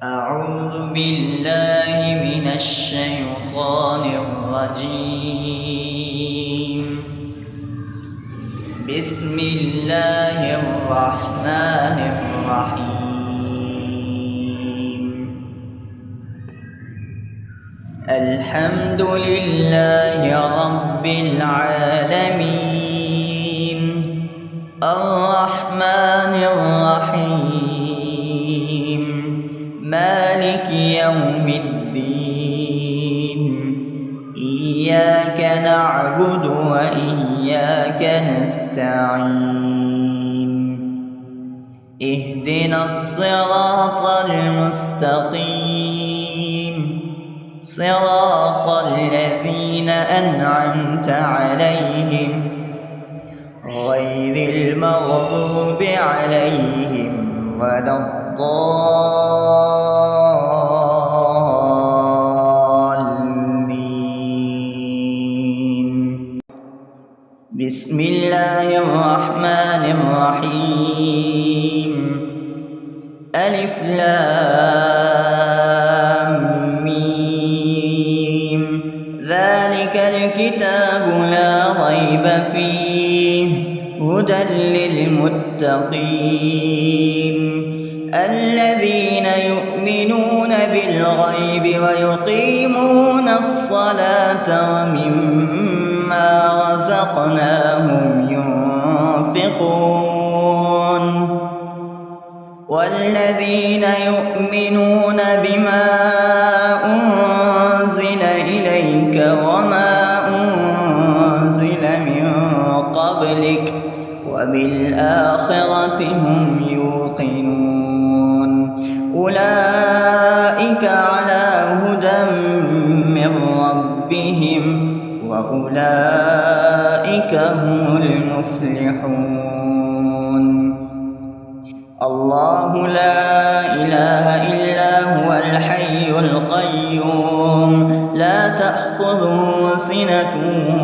أعوذ بالله من الشيطان الرجيم. بسم الله الرحمن الرحيم. الحمد لله رب العالمين، الرحمن الرحيم، مالك يوم الدين. إياك نعبد وإياك نستعين. اهدنا الصراط المستقيم، صراط الذين أنعمت عليهم غير المغضوب عليهم ولا الضالين. بسم الله الرحمن الرحيم. ألف لام ميم. ذلك الكتاب لا ريب فيه هدى للمتقين الذين يؤمنون بالغيب ويقيمون الصلاة ومما رزقناهم ينفقون والذين يؤمنون بما أنزل إليك وما أنزل من قبلك وبالآخرة هم يوقنون أولئك على هدى من ربهم وأولئك هم المفلحون. الله لا إله إلا هو الحي القيوم لا تأخذه سنة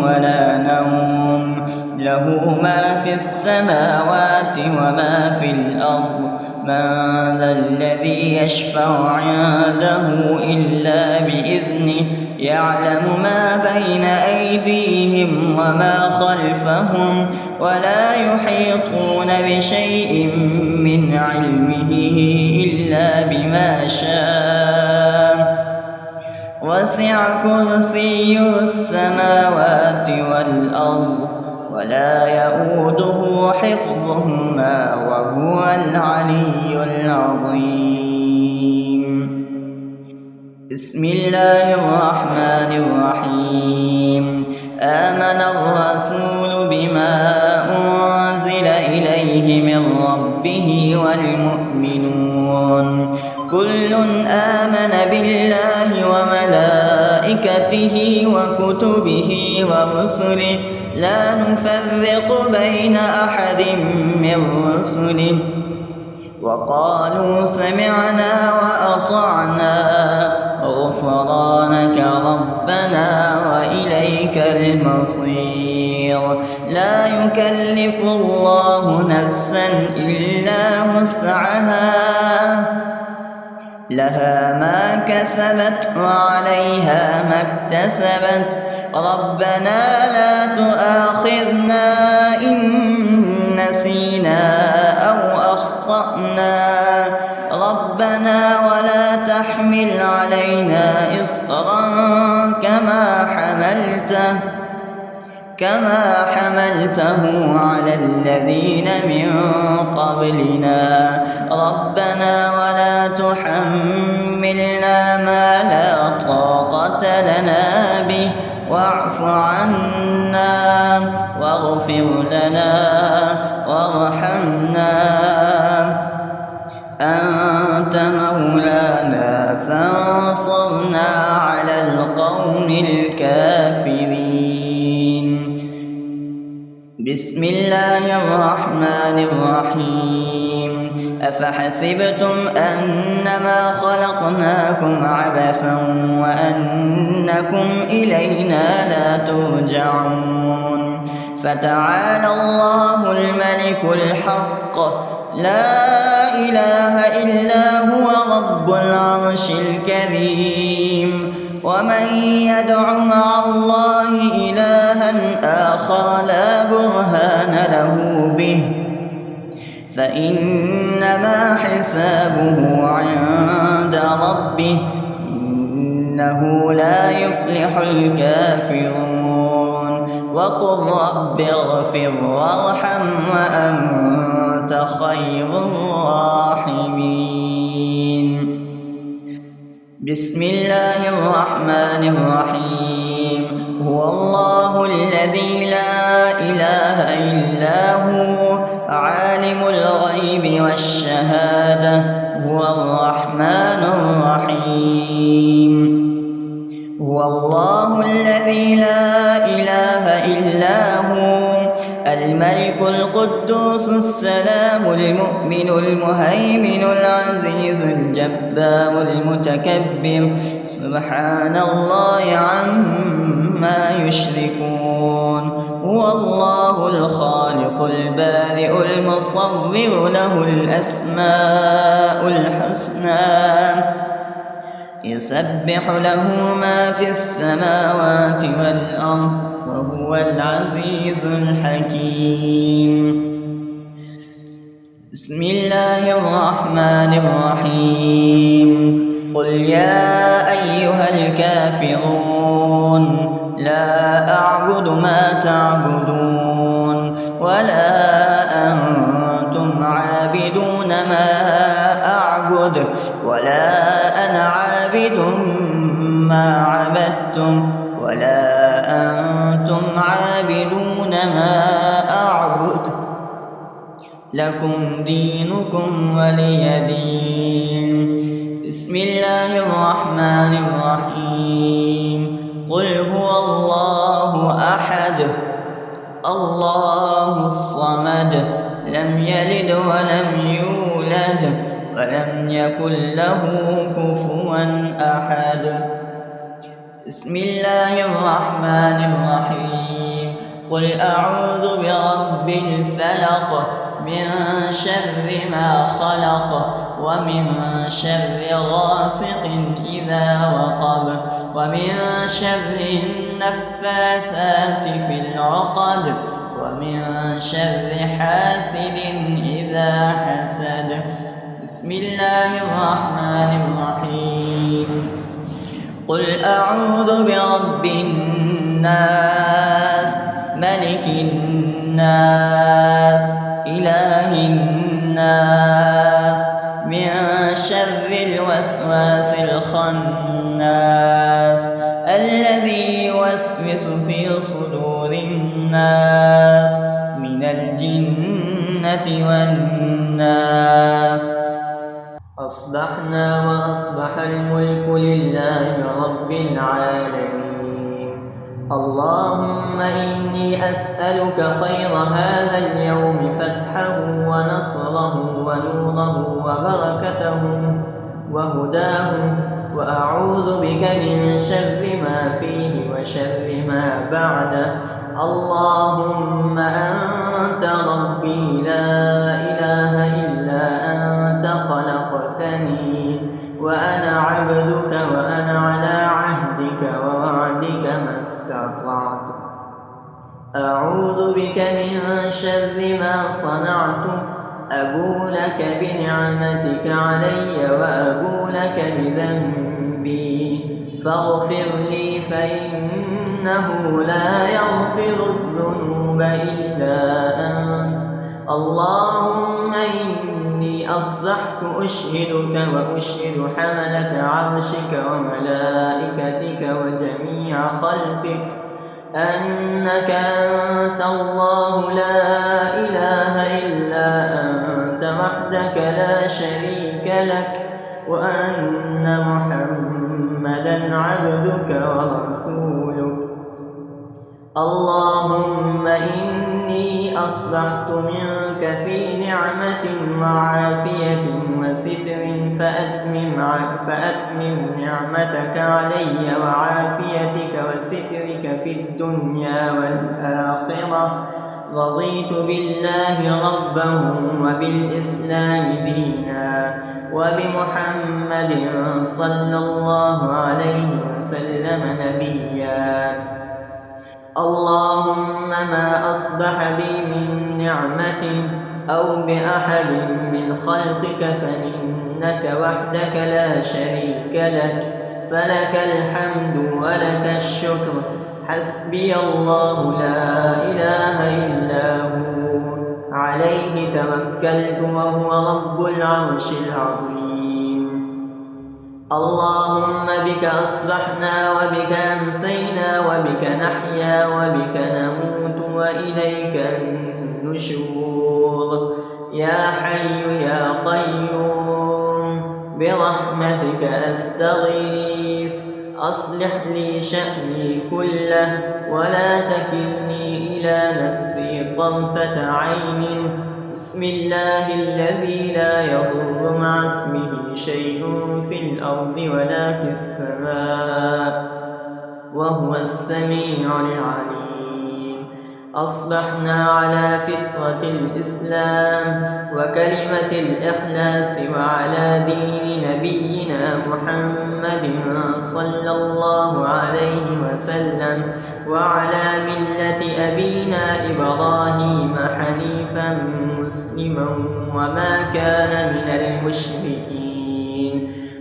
ولا نوم له ما في السماوات وما في الأرض من ذا الذي يشفع عنده إلا بإذنه يعلم ما بين أيديهم وما خلفهم ولا يحيطون بشيء من علمه إلا بما شاء وسع كرسيه السماوات والأرض ولا يؤوده حفظهما وهو العلي العظيم. بسم الله الرحمن الرحيم. آمن الرسول بما أنزل إليه من ربه والمؤمنون كل آمن بالله وملائكته وكتبه ورسله لا نفرق بين أحد من رسله وقالوا سمعنا وأطعنا غفرانك ربنا وإليك المصير. لا يكلف الله نفسا إلا وسعها لها ما كسبت وعليها ما اكتسبت ربنا لا تؤاخذنا إن نسينا أو أخطأنا ربنا ولا تحمل علينا إصرا كما حملته على الذين من قبلنا ربنا ولا تحملنا ما لا طاقة لنا به واعف عنا واغفر لنا وارحمنا أنت مولانا فانصرنا على القوم الكافرين. بسم الله الرحمن الرحيم. أفحسبتم أنما خلقناكم عبثا وأنكم إلينا لا ترجعون فتعالى الله الملك الحق لا إله إلا هو رب العرش الكريم. ومن يدع مع الله إلها آخر لا برهان له به فإنما حسابه عند ربه إنه لا يفلح الكافرون. وقل رب اغفر وارحم وأنت خير الراحمين. بسم الله الرحمن الرحيم. هو الله الذي لا إله إلا هو عالم الغيب والشهادة هو الرحمن الرحيم. هو الله الذي لا إله إلا هو الملك القدوس السلام المؤمن المهيمن العزيز الجبار المتكبر سبحان الله عما يشركون. هو الله الخالق البارئ المصور له الأسماء الحسنى يسبح له ما في السماوات والأرض وهو العزيز الحكيم. بسم الله الرحمن الرحيم. قل يا أيها الكافرون لا أعبد ما تعبدون ولا أنتم عابدون ما أعبد ولا أنا عابد ما عبدتم ولا أنتم عابدون ما أعبد لكم دينكم ولي دين. بسم الله الرحمن الرحيم. قل هو الله أحد الله الصمد لم يلد ولم يولد ولم يكن له كفوا أحد. بسم الله الرحمن الرحيم. قل أعوذ برب الفلق من شر ما خلق ومن شر غاسق إذا وقب ومن شر النفاثات في العقد ومن شر حاسد إذا حسد. بسم الله الرحمن الرحيم. قل أعوذ برب الناس ملك الناس إله الناس من شر الوسواس الخناس الذي يوسوس في صدور الناس من الجنة والناس. أصبحنا وأصبح الملك لله رب العالمين. اللهم إني أسألك خير هذا اليوم فتحه ونصره ونوره وبركته وهداه وأعوذ بك من شر ما فيه وشر ما بعده. اللهم أنت ربي لا إله إلا أنت خلقتني وأنا عبدك وأنا على عهدك ووعدك ما استطعت. أعوذ بك من شر ما صنعت أبو لك بنعمتك علي وأبو لك بذنبي فاغفر لي فإنه لا يغفر الذنوب إلا أنت. اللهم إني أصبحت أشهدك وأشهد حملة عرشك وملائكتك وجميع خلقك أنك أنت الله لا إله إلا أنت وحدك لا شريك لك وأن محمدا عبدك ورسولك. اللهم إني أصبحت منك في نعمة وعافية وستر فأتمم نعمتك علي وعافيتك وسترك في الدنيا والآخرة رضيت بالله ربا وبالإسلام دينا وبمحمد صلى الله عليه وسلم نبيا. اللهم ما أصبح بي من نعمة أو بأحد من خلقك فإنك وحدك لا شريك لك، فلك الحمد ولك الشكر. حسبي الله لا إله إلا هو، عليه توكلت وهو رب العرش العظيم. اللهم بك أصبحنا وبك أمسينا وبك نحيا وبك نموت وإليك النشور. يا حي يا قيوم برحمتك أستغيث، أصلح لي شأني كله ولا تكلني إلى نفسي طرفة عين. بسم الله الذي لا يضر مع اسمه شيء في الأرض ولا في السماء وهو السميع العليم. أصبحنا على فطرة الإسلام وكلمة الإخلاص وعلى دين نبينا محمد صلى الله عليه وسلم وعلى ملة أبينا إبراهيم حنيفا مسلما وما كان من المشركين.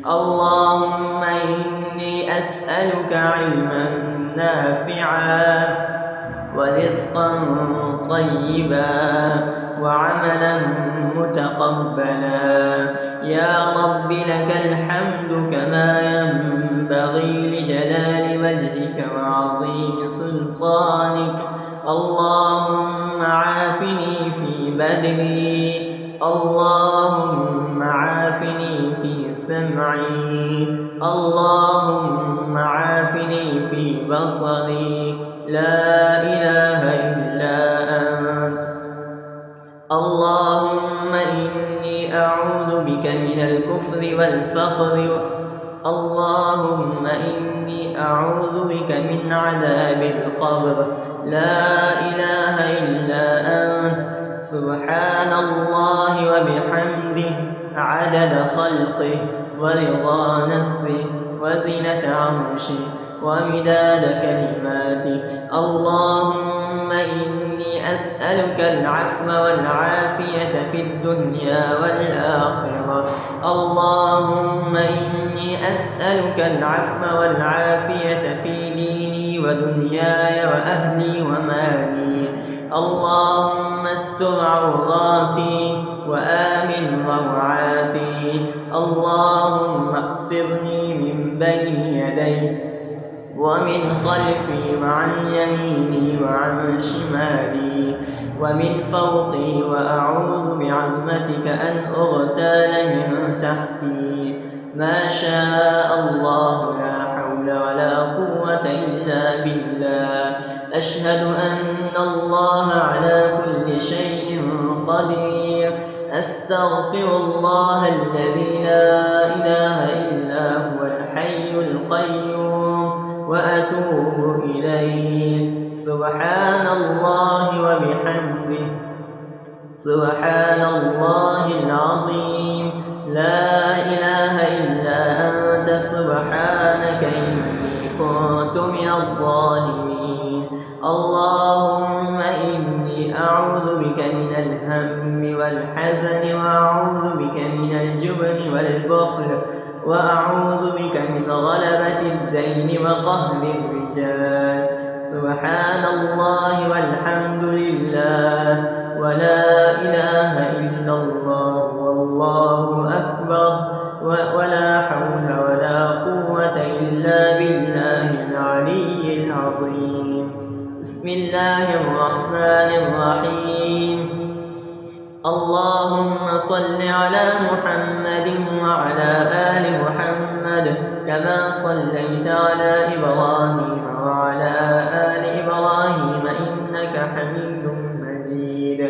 اللهم إني أسألك علما نافعا ورزقا طيبا وعملا متقبلا. يا رب لك الحمد كما ينبغي لجلال وجهك وعظيم سلطانك. اللهم عافني في بدني، اللهم عافني في سمعي، اللهم عافني في بصري. لا إله إلا أنت. اللهم إني أعوذ بك من الكفر والفقر. اللهم إني أعوذ بك من عذاب القبر. لا إله إلا أنت. سبحان الله وبحمده عدد خلقه ورضا نفسه وزنة عرشه ومداد كلماته. اللهم إني أسألك العفو والعافية في الدنيا والآخرة. اللهم إني أسألك العفو والعافية في ديني ودنياي وأهلي ومالي. اللهم استر عوراتي وآمن روعاتي. اللهم اغفرني من بين يدي ومن خلفي وعن يميني وعن شمالي ومن فوقي، وأعوذ بعظمتك أن أغتال من تحتي. ما شاء الله، لا حول ولا قوة إلا بالله. أشهد أن الله على كل شيء قدير. أستغفر الله الذي لا إله إلا هو الحي القيوم وأتوب إليه. سبحان الله وبحمده، سبحان الله العظيم. لا إله إلا أنت، سبحانك إني كنت من الظالمين. اللهم إني أعوذ بك من الهم والحزن، وأعوذ بك من الجبن والبخل، وأعوذ بك من غلبة الدين وقهر الرجال. سبحان الله والحمد لله ولا إله إلا الله والله أكبر ولا حول ولا قوة إلا بالله العلي العظيم. بسم الله الرحمن الرحيم. اللهم صل على محمد وعلى آل محمد كما صليت على إبراهيم وعلى آل إبراهيم إنك حميد مجيد.